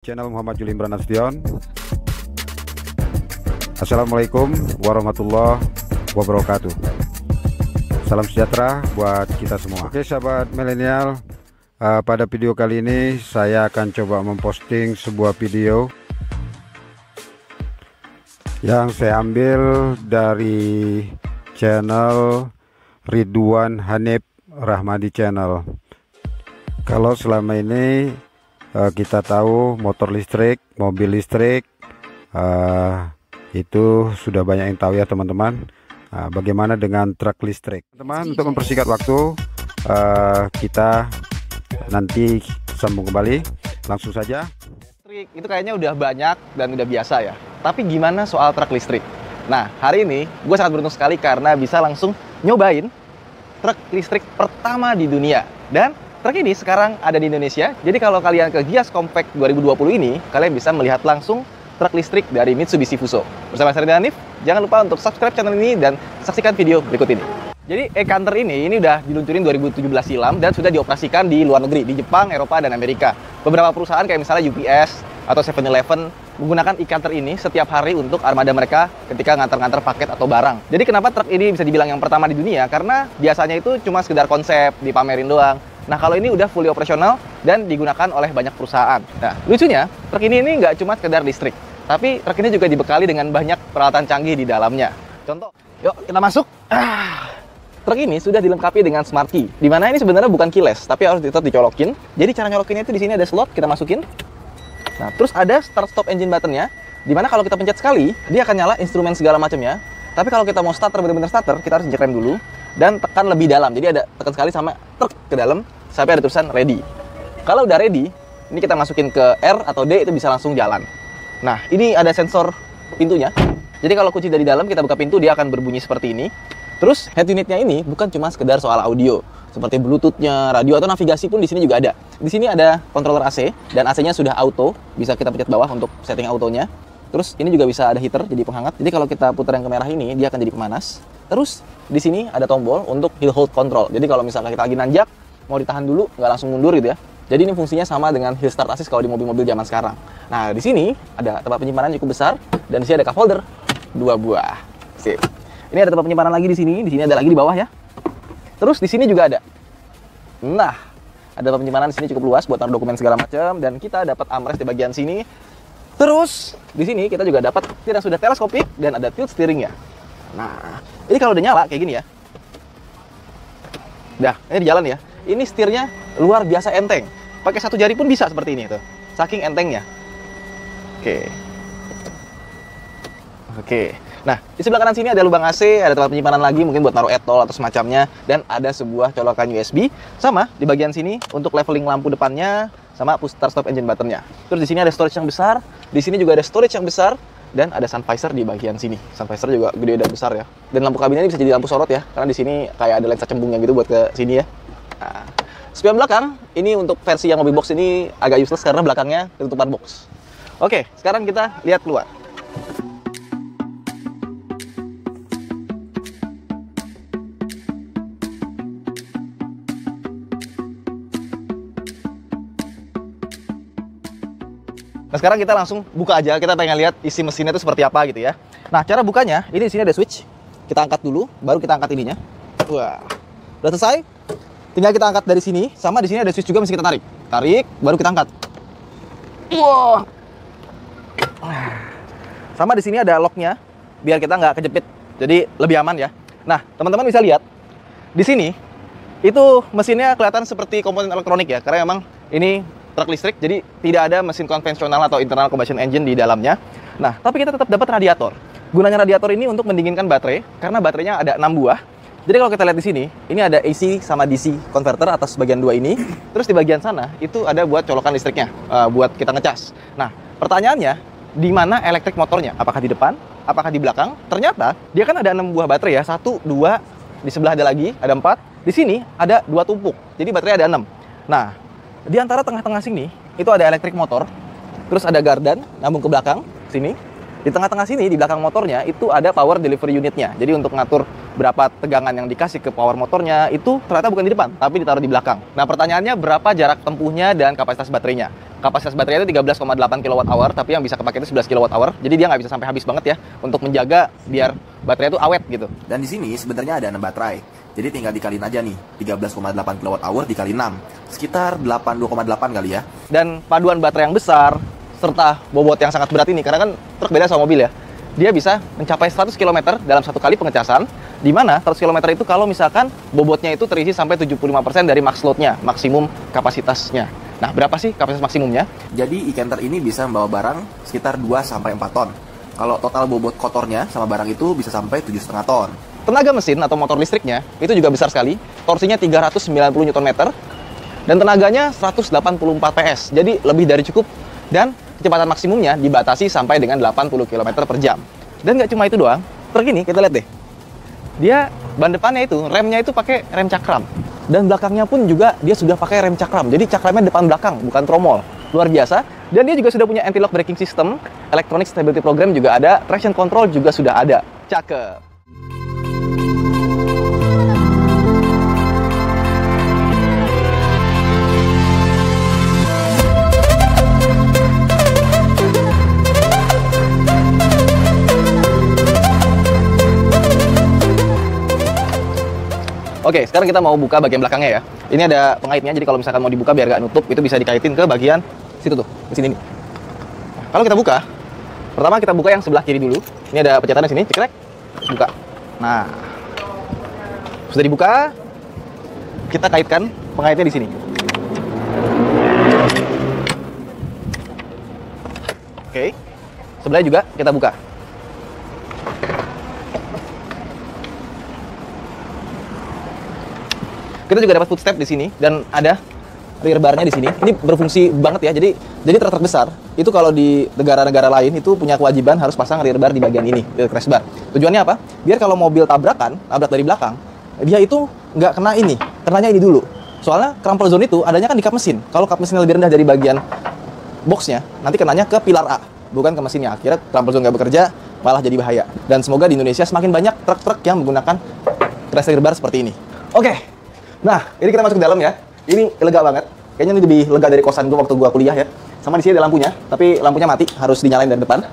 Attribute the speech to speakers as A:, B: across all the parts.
A: Channel Muhammad Julimbran Nasution. Assalamualaikum warahmatullahi wabarakatuh. Salam sejahtera buat kita semua. Oke sahabat milenial, pada video kali ini saya akan coba memposting sebuah video yang saya ambil dari channel Ridwan Hanif Rahmadi Channel. Kalau selama ini kita tahu motor listrik, mobil listrik itu sudah banyak yang tahu ya teman-teman. Bagaimana dengan truk listrik? Teman, untuk mempersingkat waktu, kita nanti sambung kembali. Langsung saja.
B: Listrik itu kayaknya udah banyak dan udah biasa ya. Tapi gimana soal truk listrik? Nah, hari ini gue sangat beruntung sekali karena bisa langsung nyobain truk listrik pertama di dunia. Dan truk ini sekarang ada di Indonesia, jadi kalau kalian ke Gias Compact 2020 ini, kalian bisa melihat langsung truk listrik dari Mitsubishi Fuso. Bersama saya Ridwan Hanif, jangan lupa untuk subscribe channel ini dan saksikan video berikut ini. Jadi e-Canter ini udah diluncurin 2017 silam dan sudah dioperasikan di luar negeri, di Jepang, Eropa, dan Amerika. Beberapa perusahaan kayak misalnya UPS atau 7-Eleven menggunakan e-Canter ini setiap hari untuk armada mereka ketika ngantar-ngantar paket atau barang. Jadi kenapa truk ini bisa dibilang yang pertama di dunia? Karena biasanya itu cuma sekedar konsep, dipamerin doang. Nah, kalau ini udah fully operasional dan digunakan oleh banyak perusahaan. Nah, lucunya, truk ini nggak cuma sekedar listrik, tapi truk ini juga dibekali dengan banyak peralatan canggih di dalamnya. Contoh, yuk kita masuk. Truk ini sudah dilengkapi dengan smart key, di mana ini sebenarnya bukan keyless, tapi harus tetap dicolokin. Jadi cara nyolokinnya itu di sini ada slot, kita masukin. Nah, terus ada start stop engine buttonnya, di mana kalau kita pencet sekali, dia akan nyala instrumen segala macamnya. Tapi kalau kita mau starter, benar-benar starter, kita harus injek rem dulu dan tekan lebih dalam. Jadi ada tekan sekali sama truk ke dalam sampai ada tulisan ready. Kalau udah ready, ini kita masukin ke R atau D, itu bisa langsung jalan. Nah, ini ada sensor pintunya. Jadi kalau kunci dari dalam, kita buka pintu, dia akan berbunyi seperti ini. Terus head unitnya ini bukan cuma sekedar soal audio, seperti Bluetooth-nya, radio atau navigasi pun di sini juga ada. Di sini ada controller AC dan AC-nya sudah auto, bisa kita pencet bawah untuk setting autonya. Terus ini juga bisa ada heater jadi penghangat. Jadi kalau kita putar yang ke merah ini, dia akan jadi pemanas. Terus di sini ada tombol untuk hill hold control. Jadi kalau misalkan kita lagi nanjak, mau ditahan dulu, nggak langsung mundur gitu ya. Jadi ini fungsinya sama dengan hill start assist kalau di mobil-mobil zaman sekarang. Nah, di sini ada tempat penyimpanan cukup besar dan di sini ada cup holder 2 buah. Sip. Ini ada tempat penyimpanan lagi di sini ada lagi di bawah ya. Terus di sini juga ada. Nah, ada tempat penyimpanan di sini cukup luas buat taruh dokumen segala macam dan kita dapat armrest di bagian sini. Terus di sini kita juga dapat setir yang sudah teleskopik dan ada tilt steering ya. Nah, ini kalau udah nyala kayak gini ya. Dah, ini di jalan ya. Ini setirnya luar biasa enteng. Pakai satu jari pun bisa seperti ini tuh. Saking entengnya. Oke. Nah, di sebelah kanan sini ada lubang AC, ada tempat penyimpanan lagi mungkin buat naruh etol atau semacamnya, dan ada sebuah colokan USB. Sama di bagian sini untuk leveling lampu depannya, sama push start stop engine buttonnya. Terus di sini ada storage yang besar, di sini juga ada storage yang besar, dan ada sun visor di bagian sini. Sun visor juga gede dan besar ya. Dan lampu kabinnya ini bisa jadi lampu sorot ya, karena di sini kayak ada lensa cembungnya gitu buat ke sini ya. Nah, spion belakang ini untuk versi yang mobil box ini agak useless karena belakangnya ketutupan box. Oke, sekarang kita lihat keluar. Nah, sekarang kita langsung buka aja, kita pengen lihat isi mesinnya itu seperti apa gitu ya. Nah, cara bukanya, ini di sini ada switch. Kita angkat dulu, baru kita angkat ininya. Wah, udah selesai. Tinggal kita angkat dari sini, sama di sini ada switch juga, mesti kita tarik. Tarik, baru kita angkat. Wah. Sama di sini ada locknya, biar kita nggak kejepit. Jadi lebih aman ya. Nah, teman-teman bisa lihat, di sini, itu mesinnya kelihatan seperti komponen elektronik ya, karena memang ini truk listrik, jadi tidak ada mesin konvensional atau internal combustion engine di dalamnya. Nah, tapi kita tetap dapat radiator. Gunanya radiator ini untuk mendinginkan baterai, karena baterainya ada 6 buah. Jadi kalau kita lihat di sini, ini ada AC sama DC converter atas bagian 2 ini. Terus di bagian sana, itu ada buat colokan listriknya, buat kita ngecas. Nah, pertanyaannya, di mana elektrik motornya? Apakah di depan? Apakah di belakang? Ternyata, dia kan ada 6 buah baterai ya. 1, 2, di sebelah ada lagi, ada 4. Di sini ada 2 tumpuk, jadi baterai ada 6. Nah, di antara tengah-tengah sini, itu ada elektrik motor, terus ada gardan, nyambung ke belakang, sini. Di tengah-tengah sini, di belakang motornya, itu ada power delivery unitnya. Jadi untuk ngatur berapa tegangan yang dikasih ke power motornya, itu ternyata bukan di depan, tapi ditaruh di belakang. Nah, pertanyaannya berapa jarak tempuhnya dan kapasitas baterainya? Kapasitas baterai itu 13,8 kWh, tapi yang bisa kepake itu 11 kWh. Jadi dia nggak bisa sampai habis banget ya, untuk menjaga biar baterai itu awet gitu.
C: Dan di sini sebenarnya ada 6 baterai. Jadi tinggal dikaliin aja nih, 13,8 kWh dikali 6. Sekitar 82,8 kali ya.
B: Dan paduan baterai yang besar serta bobot yang sangat berat ini, karena kan truk beda sama mobil ya. Dia bisa mencapai 100 km dalam satu kali pengecasan, di mana 100 km itu kalau misalkan bobotnya itu terisi sampai 75% dari max load-nya, maksimum kapasitasnya. Nah, berapa sih kapasitas maksimumnya?
C: Jadi e-Canter ini bisa membawa barang sekitar 2-4 ton. Kalau total bobot kotornya sama barang itu bisa sampai 7,5 ton.
B: Tenaga mesin atau motor listriknya itu juga besar sekali. Torsinya 390 Nm dan tenaganya 184 PS. Jadi lebih dari cukup, dan kecepatan maksimumnya dibatasi sampai dengan 80 km per jam. Dan nggak cuma itu doang. Truk ini kita lihat deh. Dia ban depannya itu, remnya itu pakai rem cakram. Dan belakangnya pun juga dia sudah pakai rem cakram. Jadi cakramnya depan belakang, bukan tromol. Luar biasa. Dan dia juga sudah punya anti-lock braking system, electronic stability program juga ada, traction control juga sudah ada. Cakep. Oke, sekarang kita mau buka bagian belakangnya ya. Ini ada pengaitnya, jadi kalau misalkan mau dibuka biar nggak nutup, itu bisa dikaitin ke bagian situ tuh, di sini nih. Nah, kalau kita buka, pertama kita buka yang sebelah kiri dulu. Ini ada pencetan di sini, cekrek, buka. Nah, sudah dibuka, kita kaitkan pengaitnya di sini. Oke, sebelahnya juga kita buka. Kita juga dapat footstep di sini dan ada rear bar-nya di sini. Ini berfungsi banget ya. Jadi truk besar itu kalau di negara-negara lain itu punya kewajiban harus pasang rear bar di bagian ini, rear crash bar. Tujuannya apa? Biar kalau mobil tabrak dari belakang, dia itu nggak kena ini, kenanya ini dulu. Soalnya crumple zone itu adanya kan di kap mesin. Kalau kap mesinnya lebih rendah dari bagian boxnya, nanti kenanya ke pilar A, bukan ke mesinnya. Akhirnya crumple zone nggak bekerja, malah jadi bahaya. Dan semoga di Indonesia semakin banyak truk-truk yang menggunakan crash rear bar seperti ini. Oke. Nah, ini kita masuk ke dalam ya. Ini lega banget. Kayaknya ini lebih lega dari kosan gua waktu gua kuliah ya. Sama di sini ada lampunya, tapi lampunya mati, harus dinyalain dari depan.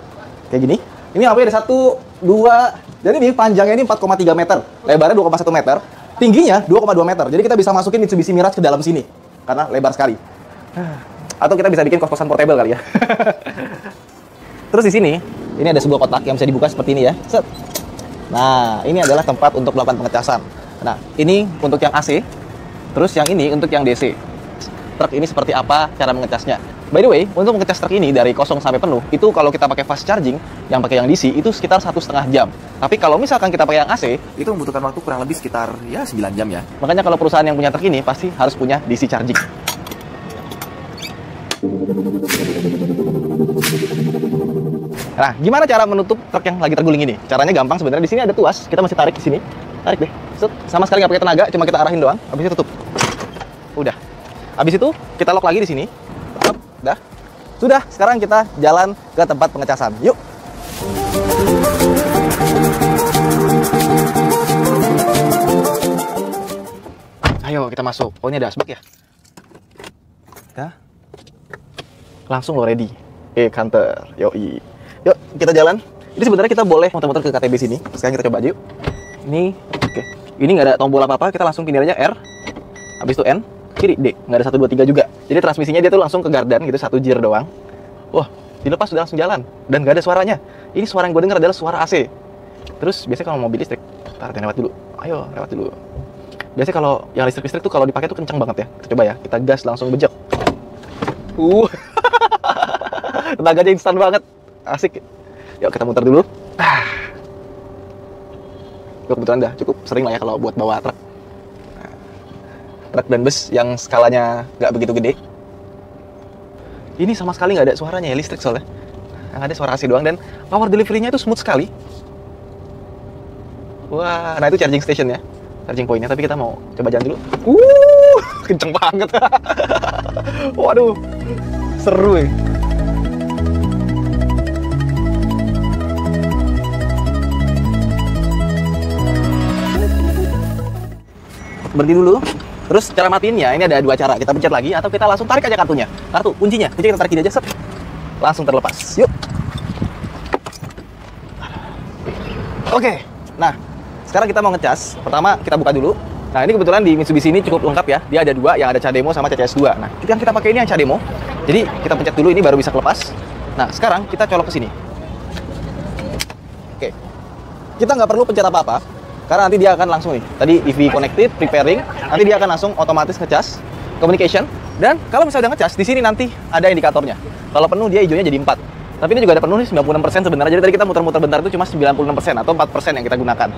B: Kayak gini. Ini lampunya ada 1, 2. Jadi ini panjangnya ini 4,3 meter, lebarnya 2,1 meter, tingginya 2,2 meter. Jadi kita bisa masukin Mitsubishi Mirage ke dalam sini karena lebar sekali. Atau kita bisa bikin kos-kosan portable kali ya. Terus di sini, ini ada sebuah kotak yang bisa dibuka seperti ini ya. Set. Nah, ini adalah tempat untuk melakukan pengecasan. Nah, ini untuk yang AC, terus yang ini untuk yang DC. Truk ini seperti apa cara mengecasnya? By the way, untuk mengecas truk ini dari kosong sampai penuh, itu kalau kita pakai fast charging, yang pakai yang DC, itu sekitar 1,5 jam. Tapi kalau misalkan kita pakai yang AC,
C: itu membutuhkan waktu kurang lebih sekitar ya 9 jam ya.
B: Makanya kalau perusahaan yang punya truk ini, pasti harus punya DC charging. Nah, gimana cara menutup truk yang lagi terguling ini? Caranya gampang sebenarnya. Di sini ada tuas, kita masih tarik di sini. Tarik deh. Set. Sama sekali nggak pakai tenaga, cuma kita arahin doang. Habis itu tutup. Udah. Habis itu kita lock lagi di sini. Udah. Sudah. Sekarang kita jalan ke tempat pengecasan. Yuk. Ayo kita masuk. Oh, ini ada asbak ya? Kita langsung lo ready. E-Canter. Yoi. Yuk kita jalan. Ini sebenarnya kita boleh muter-muter ke KTB sini. Sekarang kita coba aja yuk. Ini, oke. Ini nggak ada tombol apa-apa, kita langsung pindah aja R. Habis itu N, kiri D. Nggak ada 1, 2, 3 juga. Jadi transmisinya dia tuh langsung ke gardan gitu, 1 gear doang. Wah, dilepas sudah langsung jalan. Dan nggak ada suaranya. Ini suara yang gue dengar adalah suara AC. Terus biasanya kalau mobil listrik, lewat dulu. Ayo, lewat dulu. Biasanya kalau yang listrik-listrik tuh kalau dipakai tuh kencang banget ya. Kita coba ya, kita gas langsung bejek. Tenaganya instan banget. Asik. Yuk kita muter dulu. Kebetulan dah cukup sering lah ya kalau buat bawa truk. Nah, truk dan bus yang skalanya nggak begitu gede. Ini sama sekali nggak ada suaranya ya, listrik soalnya. Yang ada suara AC doang dan power delivery-nya itu smooth sekali. Wah, nah itu charging station ya. Charging point-nya, tapi kita mau coba jalan dulu. Kenceng banget. Waduh, seru ya. Berhenti dulu, Terus cara matiinnya ini ada dua cara. Kita pencet lagi atau kita langsung tarik aja kartunya. Kuncinya kita tarik aja, set. Langsung terlepas. Yuk. Oke. Nah, sekarang kita mau ngecas. Pertama kita buka dulu. Nah, ini kebetulan di Mitsubishi ini cukup lengkap ya. Dia ada dua, yang ada CHAdeMO sama CCS2. Nah, yang kita pakai ini yang CHAdeMO. Jadi kita pencet dulu, ini baru bisa kelepas. Nah, sekarang kita colok ke sini. Oke. Kita nggak perlu pencet apa-apa, karena nanti dia akan langsung nih. Tadi EV connected, preparing. Nanti dia akan langsung otomatis ngecas, communication. Dan kalau misalnya udah ngecas, di sini nanti ada indikatornya. Kalau penuh dia hijaunya jadi 4. Tapi ini juga ada penuh nih 96% sebenarnya. Jadi tadi kita muter-muter bentar itu cuma 96% atau 4% yang kita gunakan.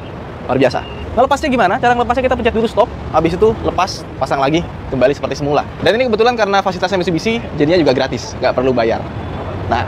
B: Luar biasa. Ngelepasnya gimana? Cara ngelepasnya kita pencet dulu stop, habis itu lepas, pasang lagi, kembali seperti semula. Dan ini kebetulan karena fasilitasnya Mitsubishi, jadinya juga gratis, nggak perlu bayar. Nah,